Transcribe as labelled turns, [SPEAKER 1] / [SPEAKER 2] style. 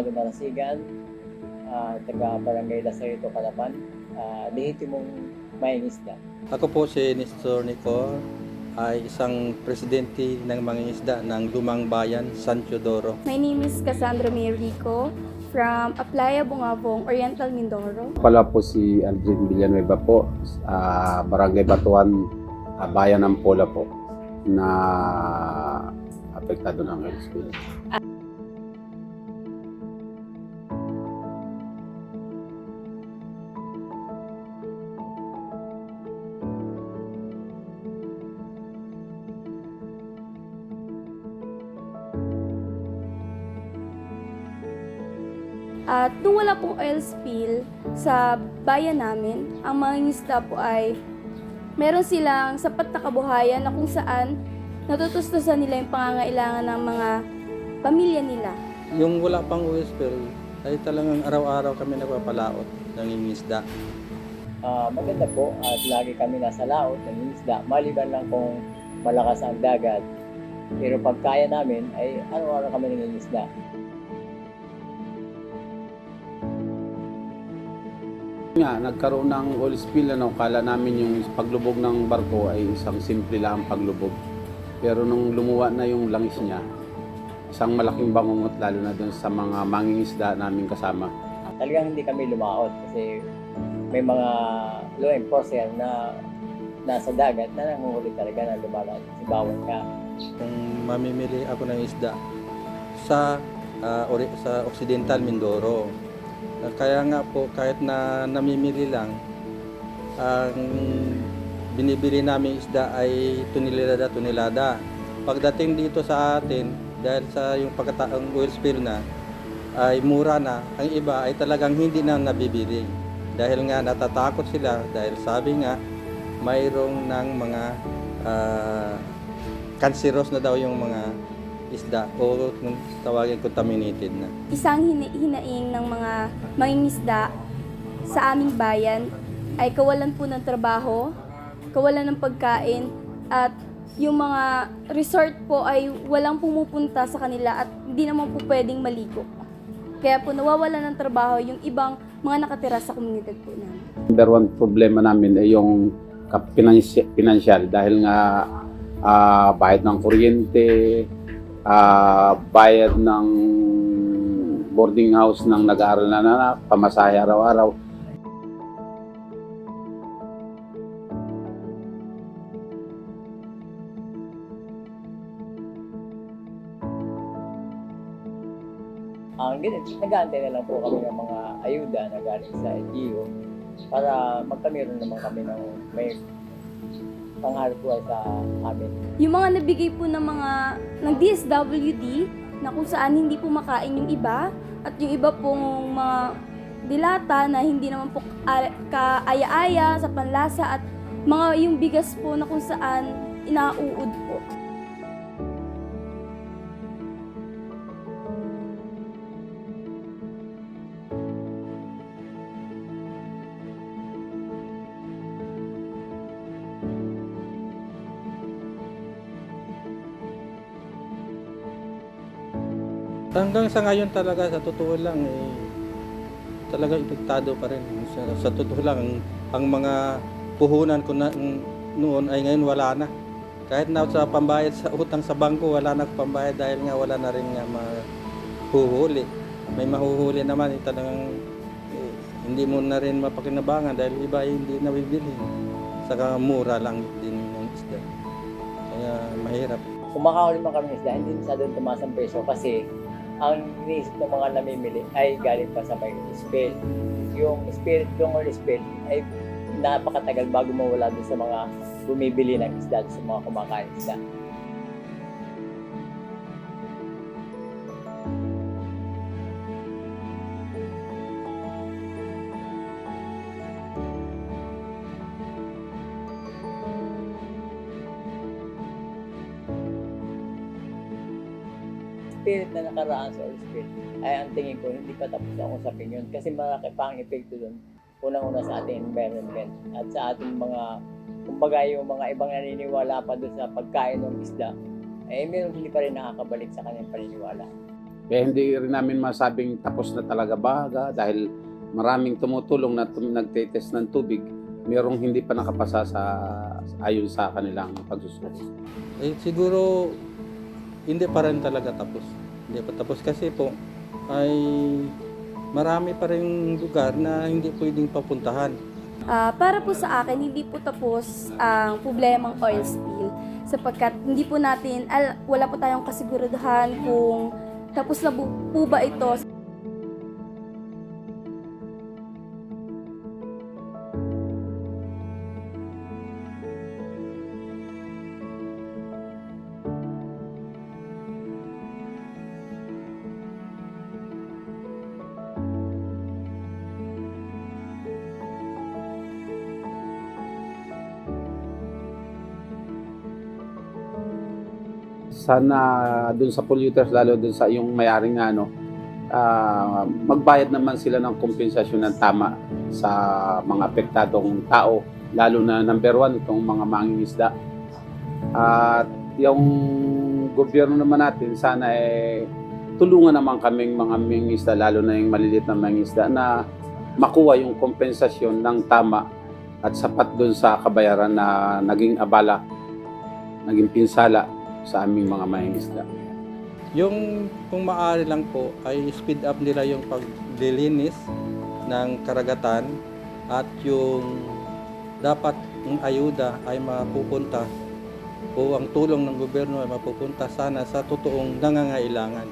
[SPEAKER 1] Abogado Marasigan, taga Barangay Lasarito, Calapan, lehitimong mangingisda.
[SPEAKER 2] Ako po si Nestor Nicor, ay isang presidente ng mangingisda ng Lumang Bayan, San Teodoro.
[SPEAKER 3] My name is Cassandra Mayrico from Aplaya, Bungabong, Oriental, Mindoro.
[SPEAKER 4] Pala po si Aldrin Villanueva po, Barangay Batuan, Bayan ng Pola po, na apektado ng oil spill.
[SPEAKER 3] At nung wala pong oil spill sa bayan namin, ang mga ngisda po ay meron silang sapat na kabuhayan na kung saan natutustusan nila yung pangangailangan ng mga pamilya nila.
[SPEAKER 2] Yung wala pang oil spill, ay talagang araw-araw kami nagpapalaot ng isda.
[SPEAKER 1] Maganda po at lagi kami nasa laot ng isda, maliban lang kung malakas ang dagat. Pero pag kaya namin ay araw-araw kami nangingisda.
[SPEAKER 4] Nga, nagkaroon ng oil spill, kala namin yung paglubog ng barko ay isang simple lang ang paglubog. Pero nung lumuwa na yung langis niya, isang malaking bangungot lalo na dun sa mga mangingisda namin kasama.
[SPEAKER 1] Talagang hindi kami lumaot kasi may mga law enforcer na nasa dagat na nanguhuli talaga na lumalat. Si bawal ka.
[SPEAKER 2] Kung mamimili ako ng isda sa Occidental Mindoro. Kaya nga po, kahit na namimili lang, ang binibili namin isda ay tunilada. Pagdating dito sa atin, dahil sa yung pagkataong oil spill na, ay mura na. Ang iba ay talagang hindi na nabibili. Dahil nga natatakot sila, dahil sabi nga, mayroong ng mga cancerous na daw yung mga isda o tawagin contaminated na.
[SPEAKER 3] Isang hinaing ng mga mangingisda sa aming bayan ay kawalan po ng trabaho, kawalan ng pagkain, at yung mga resort po ay walang pumupunta sa kanila at hindi naman po pwedeng maligo. Kaya po nawawala ng trabaho yung ibang mga nakatira sa komunidad po namin.
[SPEAKER 4] Number one problema namin ay yung financial dahil nga bayad ng kuryente, bayad ng boarding house ng nag-aaral na anak, pamasahe araw-araw.
[SPEAKER 1] Ang nag-aantay na lang po kami ng mga ayuda na galing sa LGU para magkamiron naman kami ng may pangharap buhay sa amin.
[SPEAKER 3] Yung mga nabigay po ng DSWD na kung saan hindi po makain yung iba at yung iba pong mga dilata na hindi naman po kaaya-aya sa panlasa at mga yung bigas po na kung saan inauud po.
[SPEAKER 2] Hanggang sa ngayon talaga, sa totoo lang, talagang epektado pa rin. Sa totoo lang, ang mga puhunan ko noon ay ngayon wala na. Kahit na sa pambayad sa utang sa bangko, wala na pambayad dahil nga wala na rin nga mahuhuli. May mahuhuli naman, talagang hindi mo na rin mapakinabangan dahil iba ay hindi nabibili. Saka mura lang din ng isda. Kaya mahirap.
[SPEAKER 1] Kung makahuli man kami ng isda, hindi sa doon tumaas ang presyo kasi ang iniisip ng mga namimili ay galing pa sa may spill. Yung spirit ng oil spill ay napakatagal bago mawala doon sa mga bumibili ng isda, sa mga kumakain isda. Spirit na nakaraan sa oil spill ay ang tingin ko hindi pa tapos ang usapin yun kasi malaki pa ang epekto doon. Unang-una sa ating environment at sa ating mga, kumbaga yung mga ibang naniniwala pa doon sa pagkain ng isda, eh meron hindi pa rin nakakabalik sa kanyang paniniwala.
[SPEAKER 4] Kaya hindi rin namin masabing tapos na talaga dahil maraming tumutulong na nagtetest ng tubig, mayroong hindi pa nakapasa ayon sa kanilang pagsusuri.
[SPEAKER 2] Siguro hindi pa rin talaga tapos. Hindi pa tapos kasi po ay marami pa rin lugar na hindi pwedeng papuntahan.
[SPEAKER 3] Para po sa akin, hindi po tapos ang problemang oil spill sapagkat hindi po natin, wala po tayong kasiguraduhan kung tapos na po ba ito.
[SPEAKER 4] Sana dun sa polluters, lalo dun sa yung may-aring magbayad naman sila ng kompensasyon ng tama sa mga apektadong tao, lalo na number 1 itong mga mangingisda. At yung gobyerno naman natin, sana tulungan naman kaming mga mangingisda, lalo na yung maliliit na mangingisda, na makuha yung kompensasyon ng tama at sapat dun sa kabayaran na naging abala, naging pinsala sa aming mga mangingisda.
[SPEAKER 2] Yung kung maaari lang po ay speed up nila yung paglilinis ng karagatan at yung dapat ng ayuda ay mapupunta o ang tulong ng gobyerno ay mapupunta sana sa totoong nangangailangan.